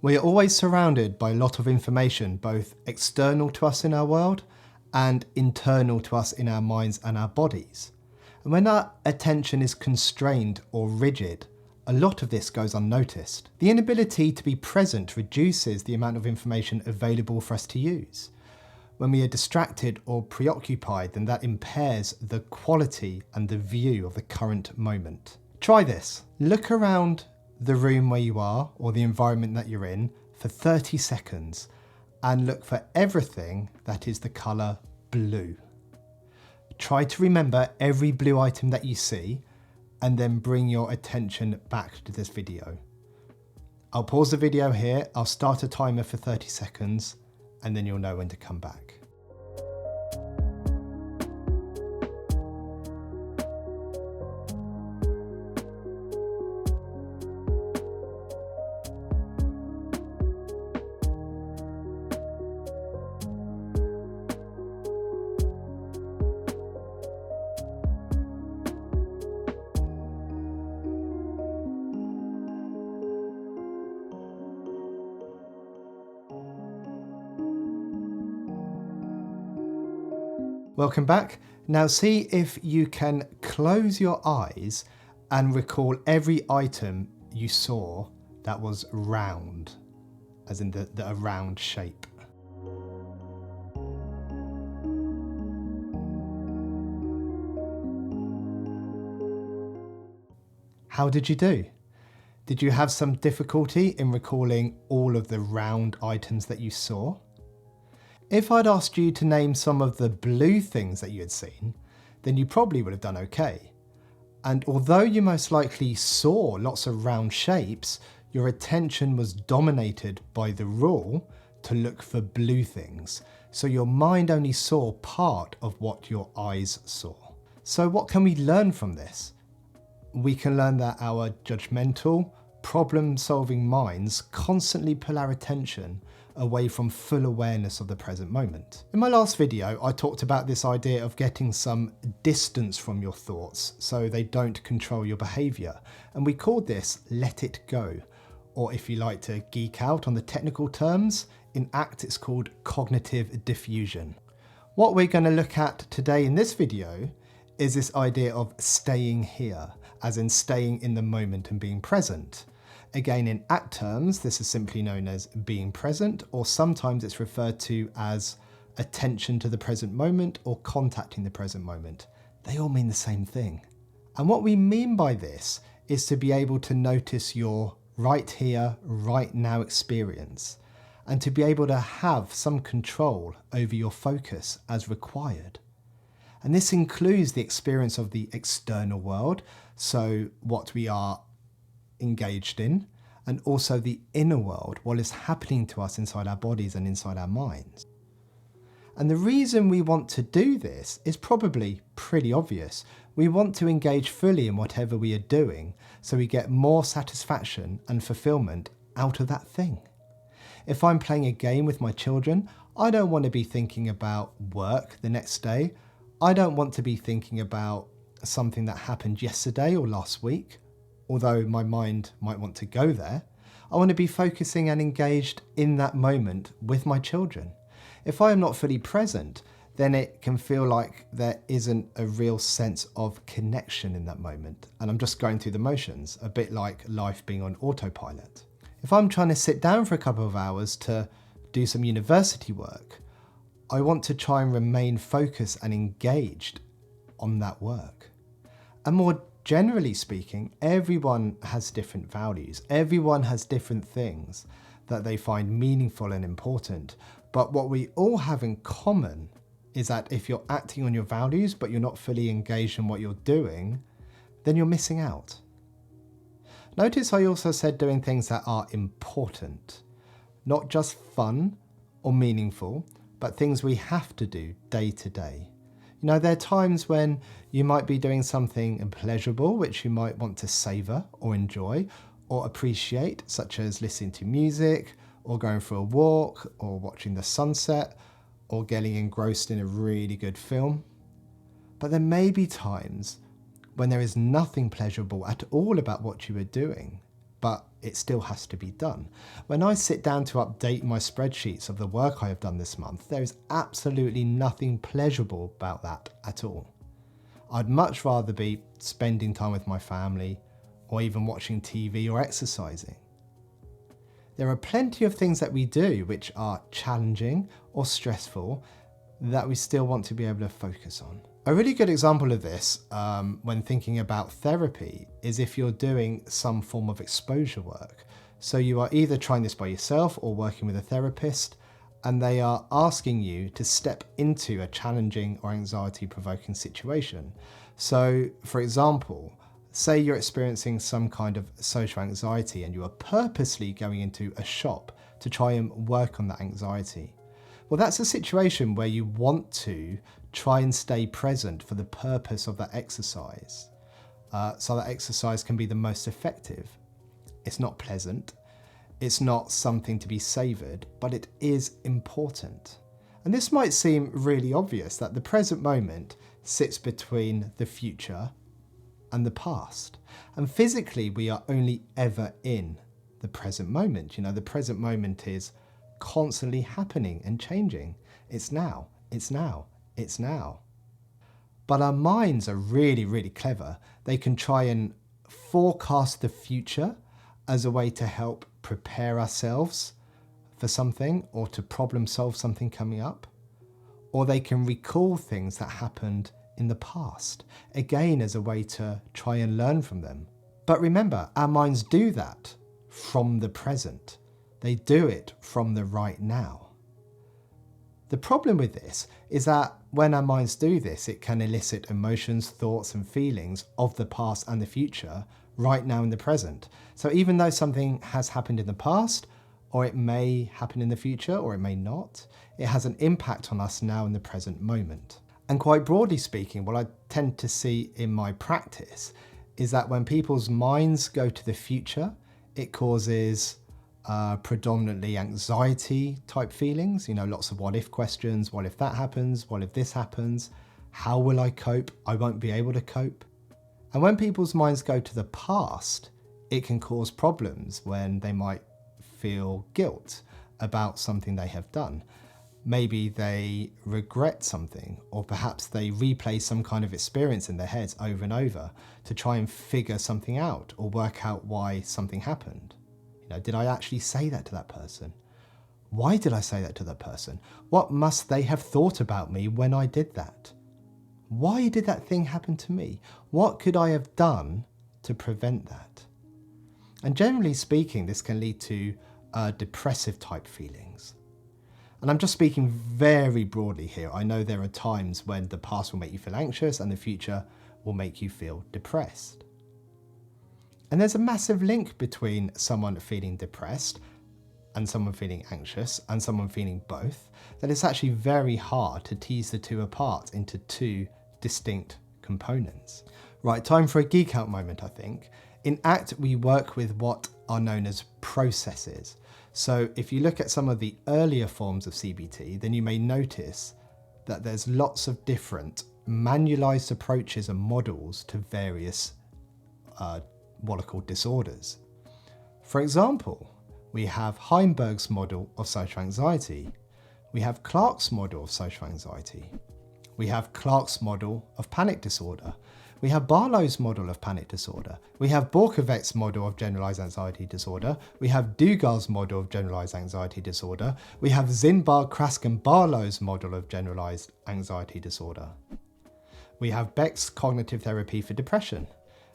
We are always surrounded by a lot of information, both external to us in our world and internal to us in our minds and our bodies. And when our attention is constrained or rigid, a lot of this goes unnoticed. The inability to be present reduces the amount of information available for us to use. When we are distracted or preoccupied, then that impairs the quality and the view of the current moment. Try this. Look around the room where you are or the environment that you're in for 30 seconds and look for everything that is the colour blue. Try to remember every blue item that you see and then bring your attention back to this video. I'll pause the video here, I'll start a timer for 30 seconds and then you'll know when to come back. Welcome back. Now see if you can close your eyes and recall every item you saw that was round, as in the round shape. How did you do? Did you have some difficulty in recalling all of the round items that you saw? If I'd asked you to name some of the blue things that you had seen, then you probably would have done okay. And although you most likely saw lots of round shapes, your attention was dominated by the rule to look for blue things. So your mind only saw part of what your eyes saw. So what can we learn from this? We can learn that our judgmental, problem-solving minds constantly pull our attention away from full awareness of the present moment. In my last video, I talked about this idea of getting some distance from your thoughts so they don't control your behaviour, and we called this let it go, or if you like to geek out on the technical terms, in ACT it's called cognitive diffusion. What we're going to look at today in this video is this idea of staying here, as in staying in the moment and being present. Again, in ACT terms, this is simply known as being present, or sometimes it's referred to as attention to the present moment or contacting the present moment. They all mean the same thing. And what we mean by this is to be able to notice your right here, right now experience, and to be able to have some control over your focus as required. And this includes the experience of the external world, so what we are engaged in, and also the inner world, what is happening to us inside our bodies and inside our minds. And the reason we want to do this is probably pretty obvious. We want to engage fully in whatever we are doing so we get more satisfaction and fulfillment out of that thing. If I'm playing a game with my children, I don't want to be thinking about work the next day. I don't want to be thinking about something that happened yesterday or last week. Although my mind might want to go there, I want to be focusing and engaged in that moment with my children. If I am not fully present, then it can feel like there isn't a real sense of connection in that moment. And I'm just going through the motions, a bit like life being on autopilot. If I'm trying to sit down for a couple of hours to do some university work, I want to try and remain focused and engaged on that work. And more generally speaking, everyone has different values. Everyone has different things that they find meaningful and important. But what we all have in common is that if you're acting on your values, but you're not fully engaged in what you're doing, then you're missing out. Notice I also said doing things that are important, not just fun or meaningful, but things we have to do day to day. You know, there are times when you might be doing something pleasurable, which you might want to savour or enjoy or appreciate, such as listening to music or going for a walk or watching the sunset or getting engrossed in a really good film. But there may be times when there is nothing pleasurable at all about what you are doing, but it still has to be done. When I sit down to update my spreadsheets of the work I have done this month, there is absolutely nothing pleasurable about that at all. I'd much rather be spending time with my family or even watching TV or exercising. There are plenty of things that we do which are challenging or stressful that we still want to be able to focus on. A really good example of this when thinking about therapy is if you're doing some form of exposure work. So you are either trying this by yourself or working with a therapist, and they are asking you to step into a challenging or anxiety-provoking situation. So, for example, say you're experiencing some kind of social anxiety and you are purposely going into a shop to try and work on that anxiety. Well, that's a situation where you want to try and stay present for the purpose of that exercise, so that exercise can be the most effective. It's not pleasant, it's not something to be savoured, but it is important. And this might seem really obvious that the present moment sits between the future and the past. And physically, we are only ever in the present moment. You know, the present moment is constantly happening and changing. It's now, it's now, it's now. But our minds are really, really clever. They can try and forecast the future as a way to help prepare ourselves for something or to problem solve something coming up. Or they can recall things that happened in the past, again as a way to try and learn from them. But remember, our minds do that from the present. They do it from the right now. The problem with this is that when our minds do this, it can elicit emotions, thoughts and feelings of the past and the future right now in the present. So even though something has happened in the past, or it may happen in the future, or it may not, it has an impact on us now in the present moment. And quite broadly speaking, what I tend to see in my practice is that when people's minds go to the future, it causes predominantly anxiety type feelings, you know, lots of what if questions. What if that happens? What if this happens? How will I cope? I won't be able to cope. And when people's minds go to the past, it can cause problems when they might feel guilt about something they have done. Maybe they regret something, or perhaps they replay some kind of experience in their heads over and over to try and figure something out or work out why something happened. You know, did I actually say that to that person? Why did I say that to that person? What must they have thought about me when I did that? Why did that thing happen to me? What could I have done to prevent that? And generally speaking, this can lead to depressive type feelings. And I'm just speaking very broadly here. I know there are times when the past will make you feel anxious and the future will make you feel depressed. And there's a massive link between someone feeling depressed and someone feeling anxious and someone feeling both, that it's actually very hard to tease the two apart into two distinct components. Right, time for a geek out moment, I think. In ACT, we work with what are known as processes. So if you look at some of the earlier forms of CBT, then you may notice that there's lots of different manualized approaches and models to various what are called disorders. For example, we have Heimberg's model of social anxiety. We have Clark's model of social anxiety. We have Clark's model of panic disorder. We have Barlow's model of panic disorder. We have Borkovet's model of generalized anxiety disorder. We have Dugal's model of generalized anxiety disorder. We have Zinbar, Krask and Barlow's model of generalized anxiety disorder. We have Beck's cognitive therapy for depression.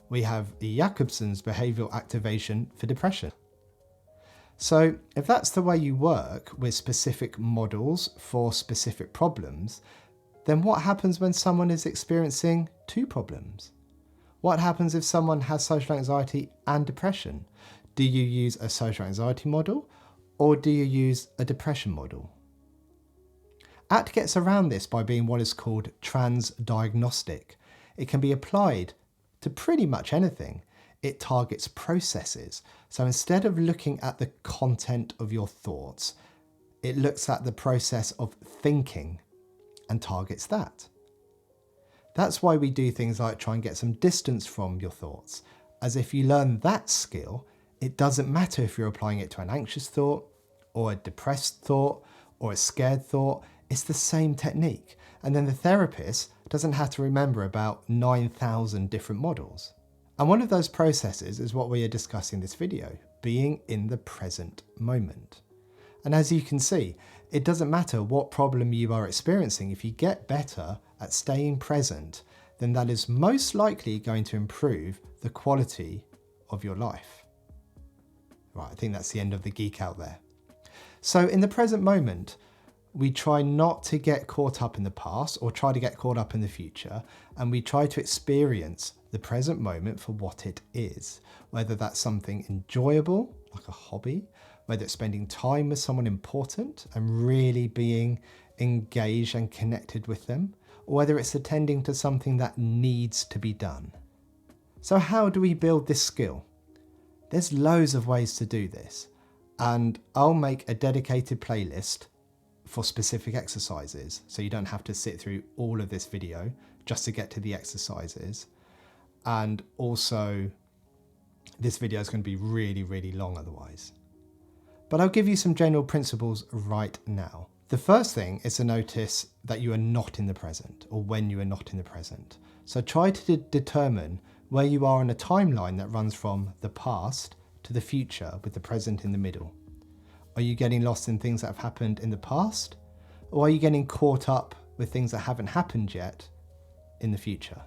We have Jacobson's behavioural activation for depression. So if that's the way you work with specific models for specific problems, then what happens when someone is experiencing two problems? What happens if someone has social anxiety and depression? Do you use a social anxiety model or do you use a depression model? ACT gets around this by being what is called transdiagnostic. It can be applied to pretty much anything. It targets processes. So instead of looking at the content of your thoughts, it looks at the process of thinking and targets that. That's why we do things like try and get some distance from your thoughts, as if you learn that skill, It doesn't matter if you're applying it to an anxious thought or a depressed thought or a scared thought, it's the same technique. And then the therapist doesn't have to remember about 9,000 different models. And one of those processes is what we are discussing in this video, being in the present moment. And as you can see, it doesn't matter what problem you are experiencing. If you get better at staying present, then that is most likely going to improve the quality of your life. Right, I think that's the end of the geek out there. So in the present moment, we try not to get caught up in the past or try to get caught up in the future, and we try to experience the present moment for what it is, whether that's something enjoyable, like a hobby, whether it's spending time with someone important and really being engaged and connected with them, or whether it's attending to something that needs to be done. So how do we build this skill? There's loads of ways to do this, and I'll make a dedicated playlist for specific exercises, so you don't have to sit through all of this video just to get to the exercises. And also, this video is going to be really, really long otherwise. But I'll give you some general principles right now. The first thing is to notice that you are not in the present, or when you are not in the present. So try to determine where you are on a timeline that runs from the past to the future with the present in the middle. Are you getting lost in things that have happened in the past? Or are you getting caught up with things that haven't happened yet in the future?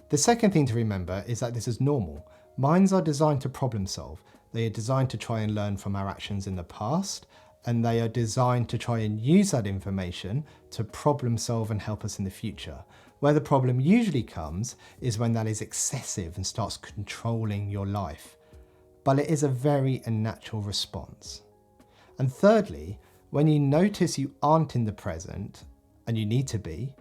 The second thing to remember is that this is normal. Minds are designed to problem solve. They are designed to try and learn from our actions in the past, and they are designed to try and use that information to problem solve and help us in the future. Where the problem usually comes is when that is excessive and starts controlling your life. But it is a very natural response. And thirdly, when you notice you aren't in the present, and you need to be,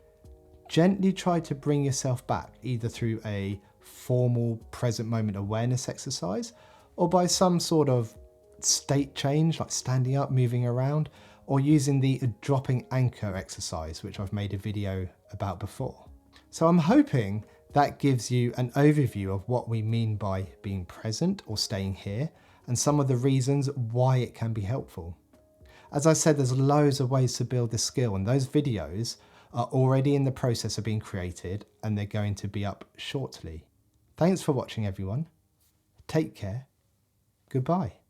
gently try to bring yourself back, either through a formal present moment awareness exercise, or by some sort of state change, like standing up, moving around, or using the dropping anchor exercise, which I've made a video about before. So I'm hoping that gives you an overview of what we mean by being present or staying here, and some of the reasons why it can be helpful. As I said, there's loads of ways to build this skill, and those videos are already in the process of being created, and they're going to be up shortly. Thanks for watching, everyone. Take care. Goodbye.